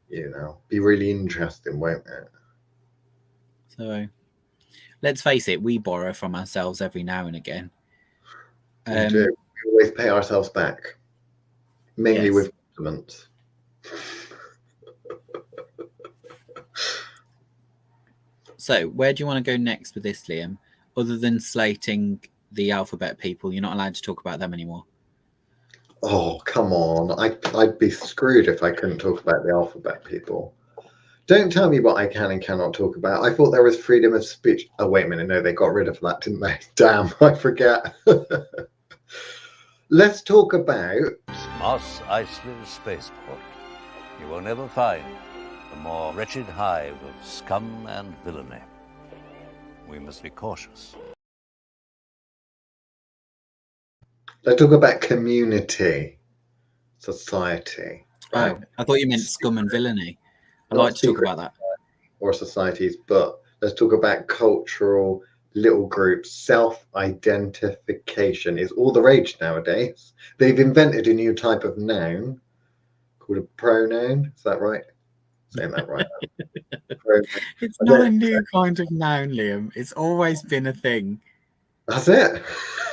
You know, be really interesting, won't it? So let's face it, we borrow from ourselves every now and again. We do. We always pay ourselves back, mainly with compliments. So, where do you want to go next with this, Liam? Other than slating the alphabet people, you're not allowed to talk about them anymore. Oh, come on. I'd be screwed if I couldn't talk about the alphabet people. Don't tell me what I can and cannot talk about. I thought there was freedom of speech. Oh, wait a minute. No, they got rid of that, didn't they? Damn, I forget. Let's talk about Moss Eisley Spaceport. You will never find a more wretched hive of scum and villainy. We must be cautious. Let's talk about community, society. Right? Oh, I thought you meant scum and villainy. I Not like to talk secret about that. or societies, but let's talk about cultural little groups. Self-identification is all the rage nowadays. They've invented a new type of noun called a pronoun. Is that right? Saying that right? It's not a new kind of noun, Liam. It's always been a thing. That's it.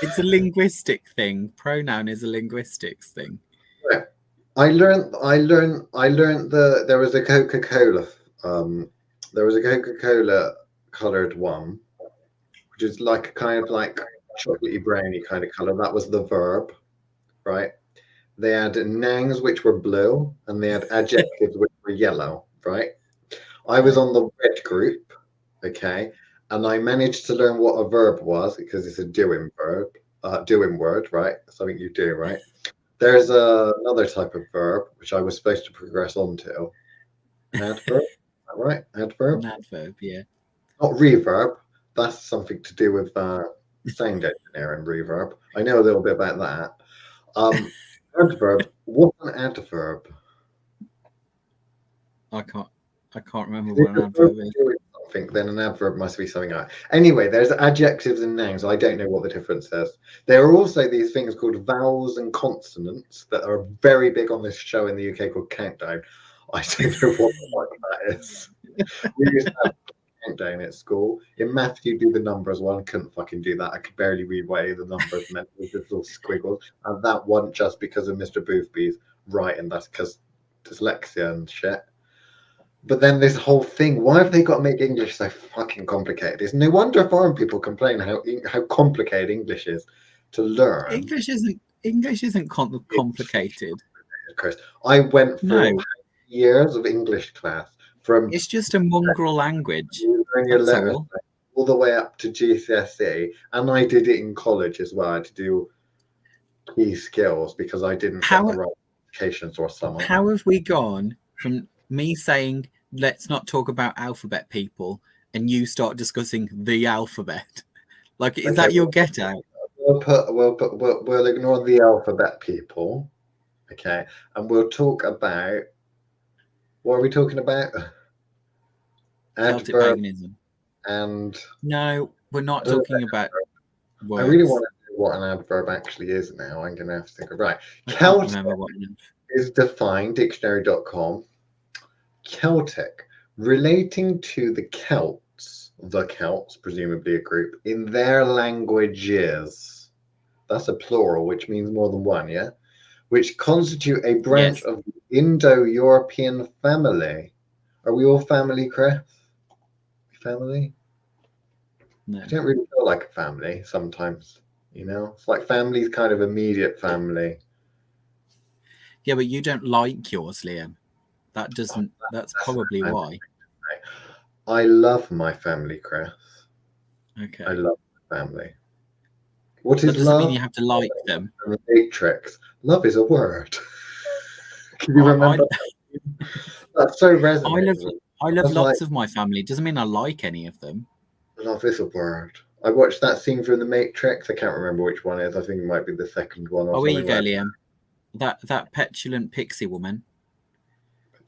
It's a linguistic thing. Pronoun is a linguistics thing. Yeah. I learned that there was a Coca-Cola colored one, which is like a kind of like chocolatey browny kind of color. That was the verb, right? They had nouns which were blue and they had adjectives which were yellow, right? I was on the red group, okay, and I managed to learn what a verb was because it's a doing word, right? Something you do, right? There's another type of verb which I was supposed to progress onto. Adverb, is that right? Adverb? An adverb, yeah. Not reverb. That's something to do with sound engineering, reverb. I know a little bit about that. Adverb. What's an adverb? I can't remember what an adverb is. Something, then an adverb must be something else. Anyway, there's adjectives and nouns. I don't know what the difference is. There are also these things called vowels and consonants that are very big on this show in the UK called Countdown. I don't know what the fuck that is. We used to have Countdown at school. In math, you do the numbers one. I couldn't fucking do that. I could barely read what the numbers meant with this little squiggles. And that one just because of Mr. Boothby's writing. That's because dyslexia and shit. But then this whole thing, why have they got to make English so fucking complicated? It's no wonder foreign people complain how complicated English is to learn. English isn't complicated. Chris, I went through years of English class from. It's just a mongrel language. That's all the way up to GCSE, and I did it in college as well. I had to do key skills because I didn't get the right qualifications or something. How have we gone from me saying let's not talk about alphabet people and you start discussing the alphabet? Like, is that your get out? We'll ignore the alphabet people, okay, and we'll talk about what are we talking about? Celtic Paganism. And no, we're not talking about words. I really want to know what an adverb actually is now. I'm going to have to think of right. Celtic is defined, dictionary.com. Celtic, relating to the Celts, presumably a group, in their languages. That's a plural, which means more than one, yeah? Which constitute a branch of the Indo-European family. Are we all family, Chris? Family? No. I don't really feel like a family sometimes, you know? It's like family's kind of immediate family. Yeah, but you don't like yours, Liam. That's probably why. I love my family, Chris. Okay. I love my family. What is that doesn't love? Mean you have to like them. The Matrix. Love is a word. Can you remember? That's so resonant. I love lots of my family. Doesn't mean I like any of them. Love is a word. I watched that scene from The Matrix. I can't remember which one it is. I think it might be the second one. Or here you go, Liam. That petulant pixie woman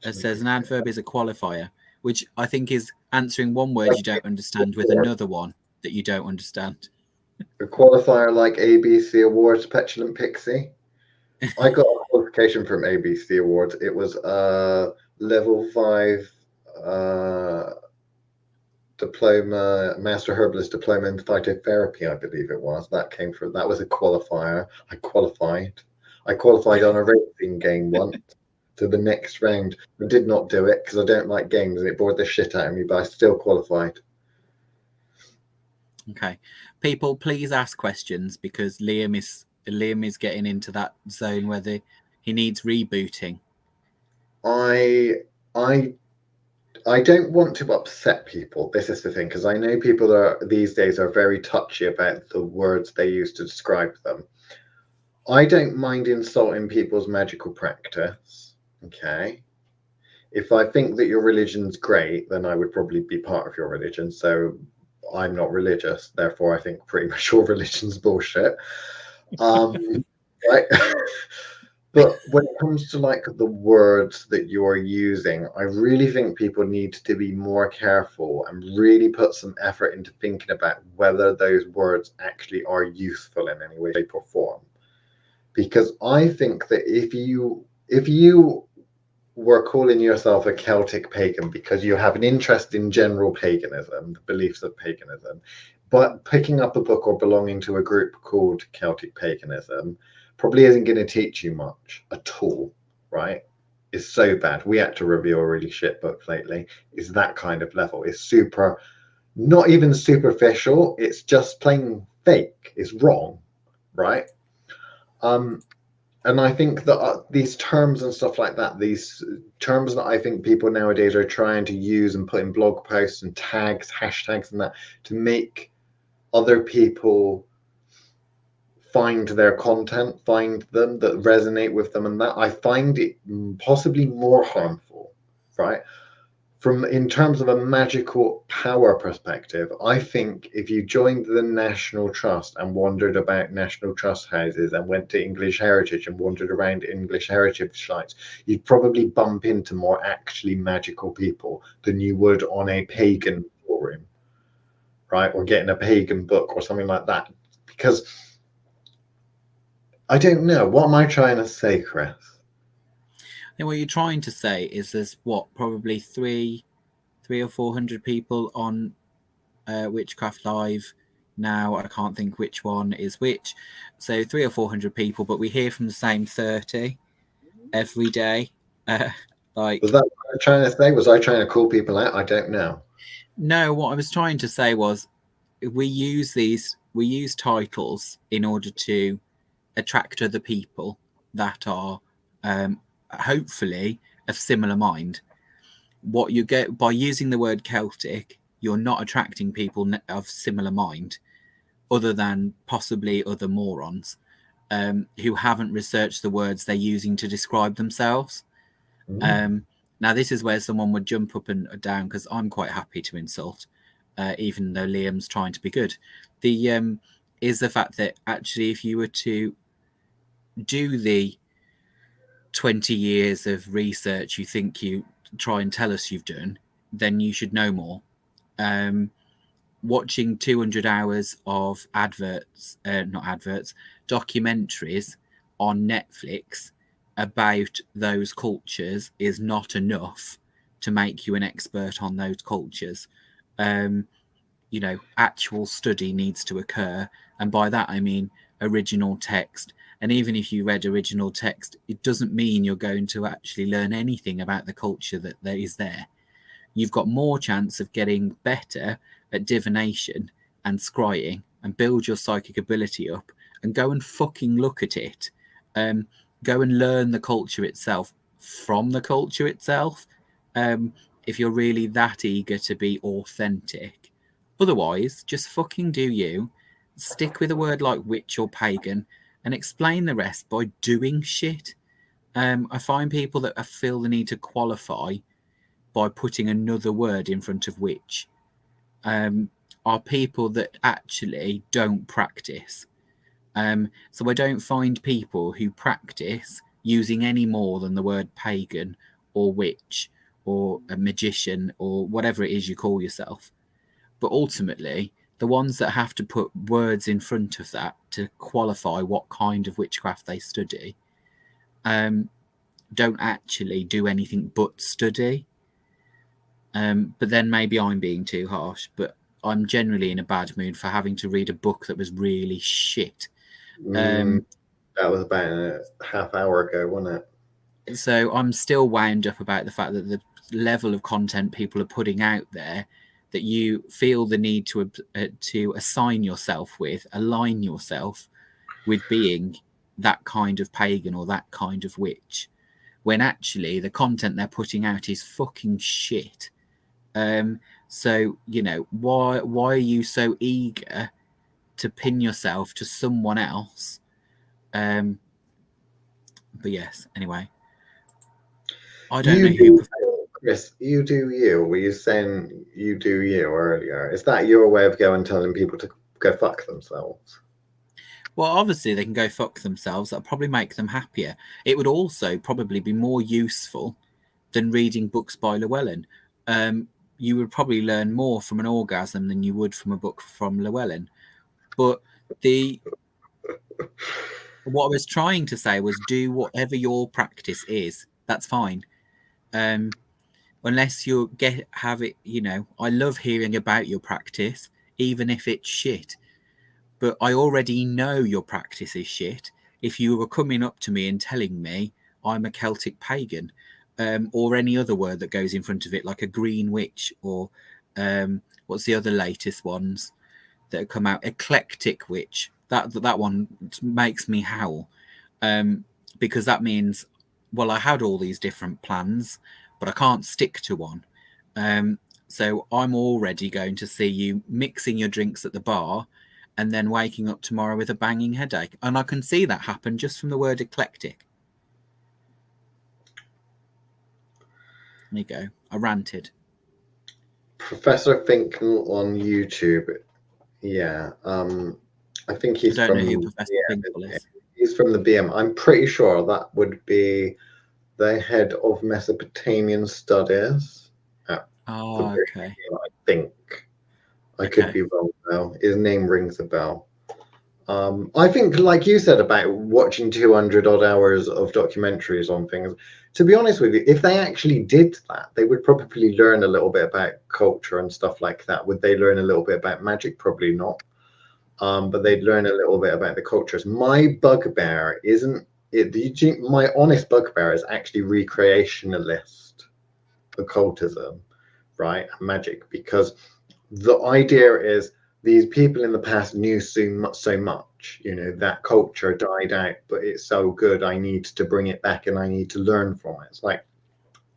says an adverb is a qualifier, which I think is answering one word you don't understand with another one that you don't understand. A qualifier like ABC Awards, petulant pixie. I got a qualification from ABC Awards. It was level 5 diploma, master herbalist diploma in phytotherapy, I believe it was. That was a qualifier. I qualified on a racing game once to the next round. I did not do it because I don't like games and it bored the shit out of me, but I still qualified. Okay, people, please ask questions because Liam is getting into that zone where he needs rebooting. I don't want to upset people. This is the thing, because I know people these days are very touchy about the words they use to describe them. I don't mind insulting people's magical practice. Okay. If I think that your religion's great, then I would probably be part of your religion. So I'm not religious. Therefore, I think pretty much all religion's bullshit. right? But when it comes to like the words that you're using, I really think people need to be more careful and really put some effort into thinking about whether those words actually are useful in any way, shape, or form. Because I think that if you were calling yourself a Celtic pagan because you have an interest in general paganism, the beliefs of paganism, but picking up a book or belonging to a group called Celtic paganism probably isn't going to teach you much at all, right? It's so bad. We had to review a really shit book lately. It's that kind of level. It's super, not even superficial. It's just plain fake. It's wrong, right? And I think that these terms and stuff like that, these terms that I think people nowadays are trying to use and put in blog posts and tags, hashtags, and that to make other people find their content, find them that resonate with them, and that I find it possibly more harmful, right? From in terms of a magical power perspective, I think if you joined the National Trust and wandered about National Trust houses and went to English Heritage and wandered around English Heritage sites, you'd probably bump into more actually magical people than you would on a pagan forum, right? Or getting a pagan book or something like that. Because I don't know. What am I trying to say, Chris? And what you're trying to say is there's probably three or 400 people on Witchcraft Live now. I can't think which one is which. So 300 or 400 people, but we hear from the same 30 every day. Like, was that what I was trying to say? Was I trying to call people out? I don't know. No, what I was trying to say was we use titles in order to attract other people that are hopefully of similar mind. What you get by using the word Celtic, you're not attracting people of similar mind, other than possibly other morons who haven't researched the words they're using to describe themselves. Now, this is where someone would jump up and down, because I'm quite happy to insult, even though Liam's trying to be good. The is the fact that actually, if you were to do the 20 years of research you think you try and tell us you've done, then you should know more. Watching 200 hours of documentaries on Netflix about those cultures is not enough to make you an expert on those cultures. Actual study needs to occur, and by that I mean original text. And even if you read original text, it doesn't mean you're going to actually learn anything about the culture that is there. You've got more chance of getting better at divination and scrying and build your psychic ability up and go and fucking look at it. Go and learn the culture itself from the culture itself, if you're really that eager to be authentic. Otherwise, just fucking do you. Stick with a word like witch or pagan and explain the rest by doing shit. I find people that feel the need to qualify by putting another word in front of witch are people that actually don't practice. So I don't find people who practice using any more than the word pagan or witch or a magician or whatever it is you call yourself. But ultimately, the ones that have to put words in front of that to qualify what kind of witchcraft they study don't actually do anything but study. But then maybe I'm being too harsh, but I'm generally in a bad mood for having to read a book that was really shit. That was about a half hour ago, wasn't it? So I'm still wound up about the fact that the level of content people are putting out there, that you feel the need to assign yourself with, align yourself with being that kind of pagan or that kind of witch, when actually the content they're putting out is fucking shit. So why are you so eager to pin yourself to someone else? But yes, anyway, I don't know who. Chris, you do you. Were you saying you do you earlier? Is that your way of going telling people to go fuck themselves? Well, obviously they can go fuck themselves. That'll probably make them happier. It would also probably be more useful than reading books by Llewellyn. You would probably learn more from an orgasm than you would from a book from Llewellyn. But what I was trying to say was do whatever your practice is. That's fine. Unless you have it, I love hearing about your practice, even if it's shit. But I already know your practice is shit. If you were coming up to me and telling me I'm a Celtic pagan, or any other word that goes in front of it, like a green witch, or what's the other latest ones that have come out? Eclectic witch. That one makes me howl, because that means, well, I had all these different plans, but I can't stick to one. So I'm already going to see you mixing your drinks at the bar and then waking up tomorrow with a banging headache. And I can see that happen just from the word eclectic. There you go. I ranted. Professor Finkel on YouTube. Yeah. I think he's I don't from know who Professor Finkel is. He's from the BM. I'm pretty sure that would be the head of Mesopotamian studies. Oh, okay. I think. I could be wrong though. His name rings a bell. I think, like you said about watching 200 odd hours of documentaries on things, to be honest with you, if they actually did that, they would probably learn a little bit about culture and stuff like that. Would they learn a little bit about magic? Probably not. But they'd learn a little bit about the cultures. My bugbear isn't it. My honest bugbear is actually recreationalist occultism, right? Magic, because the idea is these people in the past knew so much, that culture died out, but it's so good, I need to bring it back and I need to learn from it. It's like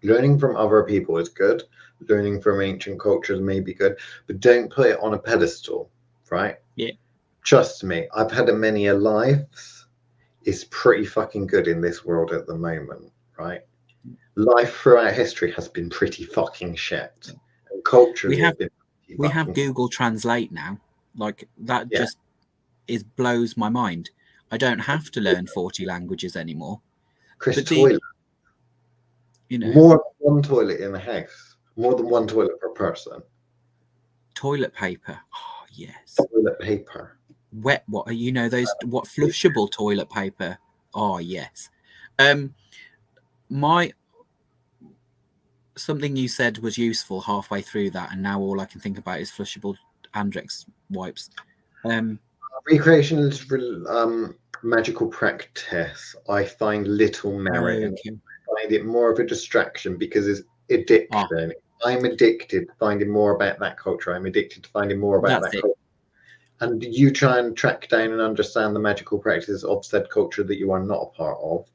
learning from other people is good, learning from ancient cultures may be good, but don't put it on a pedestal, right? Yeah. Trust me, I've had many a lives. It's pretty fucking good in this world at the moment, right? Life throughout history has been pretty fucking shit. And culture we have Google Translate now. Like that just blows my mind. I don't have to learn 40 languages anymore. Chris, toilet. More than one toilet in the house. More than one toilet per person. Toilet paper. Oh yes. Toilet paper. Wet what those flushable toilet paper. Oh yes. Something you said was useful halfway through that, and now all I can think about is flushable Andrex wipes. Recreationalist magical practice, I find little merit in. I find it more of a distraction because it's addiction. I'm addicted to finding more about that culture. I'm addicted to finding more about that culture. And you try and track down and understand the magical practices of said culture that you are not a part of.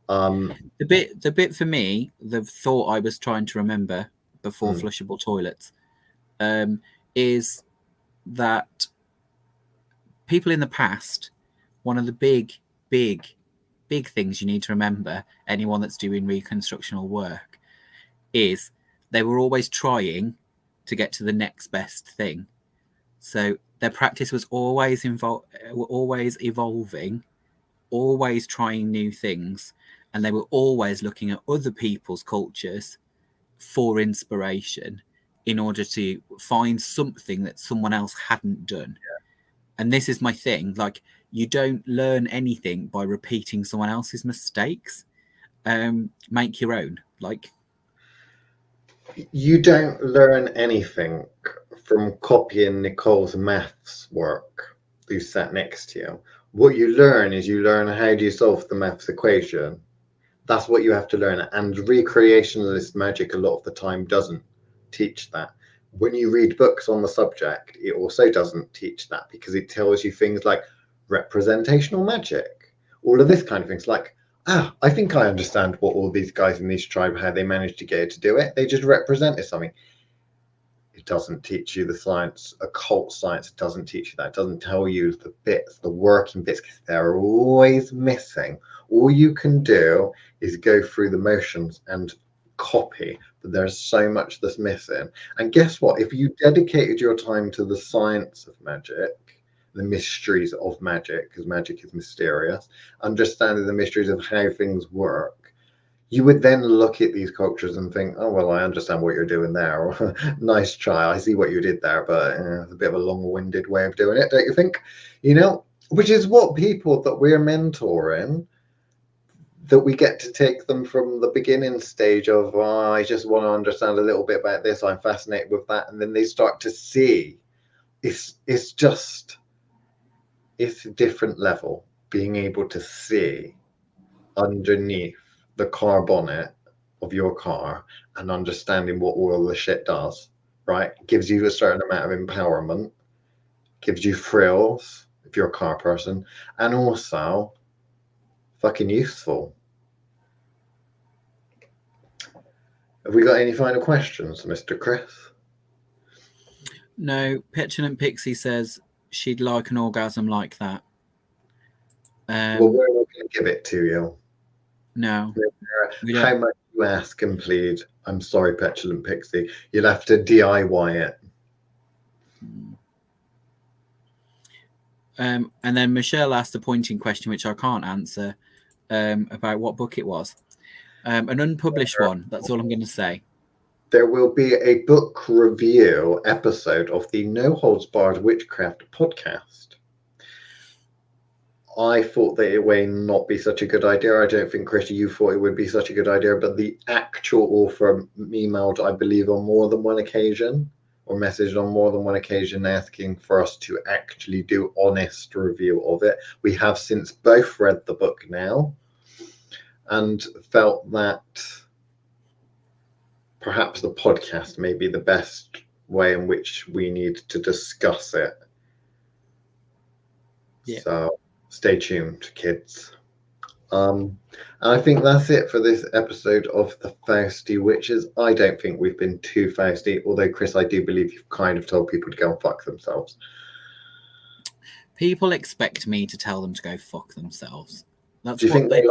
The bit for me, the thought I was trying to remember before flushable toilets, is that people in the past, one of the big things you need to remember, anyone that's doing reconstructional work, is they were always trying to get to the next best thing. So their practice was always evolving, always trying new things, and they were always looking at other people's cultures for inspiration in order to find something that someone else hadn't done. And this is my thing, like, you don't learn anything by repeating someone else's mistakes. Make your own. Like, you don't learn anything from copying Nicole's maths work who sat next to you. What you learn is how do you solve the maths equation. That's what you have to learn. And recreationalist magic a lot of the time doesn't teach that. When you read books on the subject, it also doesn't teach that, because it tells you things like representational magic, all of this kind of things. Like, I think I understand what all these guys in this tribe, how they managed to get it to do it. They just represented something. It doesn't teach you the science, occult science. It doesn't teach you that. It doesn't tell you the bits, the working bits, because they're always missing. All you can do is go through the motions and copy, but there's so much that's missing. And guess what? If you dedicated your time to the science of magic, the mysteries of magic, because magic is mysterious, understanding the mysteries of how things work, you would then look at these cultures and think, oh, well, I understand what you're doing there. Or, nice try. I see what you did there, but it's a bit of a long-winded way of doing it, don't you think? You know, which is what people that we're mentoring, that we get to take them from the beginning stage of, oh, I just want to understand a little bit about this. I'm fascinated with that. And then they start to see it's a different level, being able to see underneath the car bonnet of your car and understanding what all the shit does, right? Gives you a certain amount of empowerment, gives you thrills if you're a car person, and also fucking useful. Have we got any final questions, Mr. Chris? No. Petulant Pixie says she'd like an orgasm like that. Well, we're not going to give it to you. No. How much you ask and plead? I'm sorry, Petulant Pixie. You'll have to DIY it. And then Michelle asked a pointing question, which I can't answer, about what book it was. An unpublished one. That's all I'm going to say. There will be a book review episode of the No Holds Barred Witchcraft podcast. I thought that it may not be such a good idea. I don't think, Chris, you thought it would be such a good idea, but the actual author emailed, I believe, on more than one occasion, or messaged on more than one occasion, asking for us to actually do honest review of it. We have since both read the book now and felt that perhaps the podcast may be the best way in which we need to discuss it. Yeah. So stay tuned, kids. And I think that's it for this episode of the Fausty Witches. I don't think we've been too Fausty, although, Chris, I do believe you've kind of told people to go and fuck themselves. People expect me to tell them to go fuck themselves. That's do you what think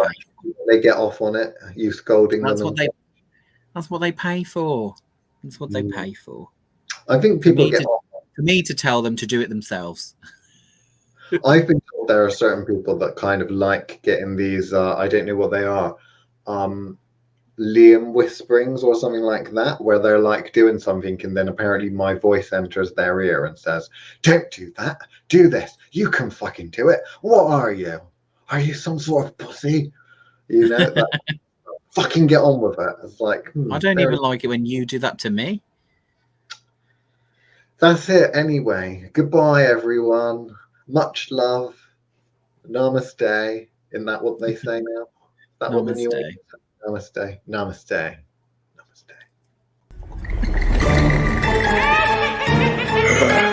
they get off on it? You scolding them? That's what they pay for. That's what they pay for. I think people get off. For me to tell them to do it themselves. I've been told there are certain people that kind of like getting these, I don't know what they are, Liam whisperings or something like that, where they're like doing something and then apparently my voice enters their ear and says, don't do that, do this, you can fucking do it. What are you? Are you some sort of pussy? You know, that, fucking get on with it. It's like, I don't even like it when you do that to me. That's it anyway. Goodbye, everyone. Much love. Namaste. Isn't that what they say now? Is that what the new Namaste. Namaste. Namaste.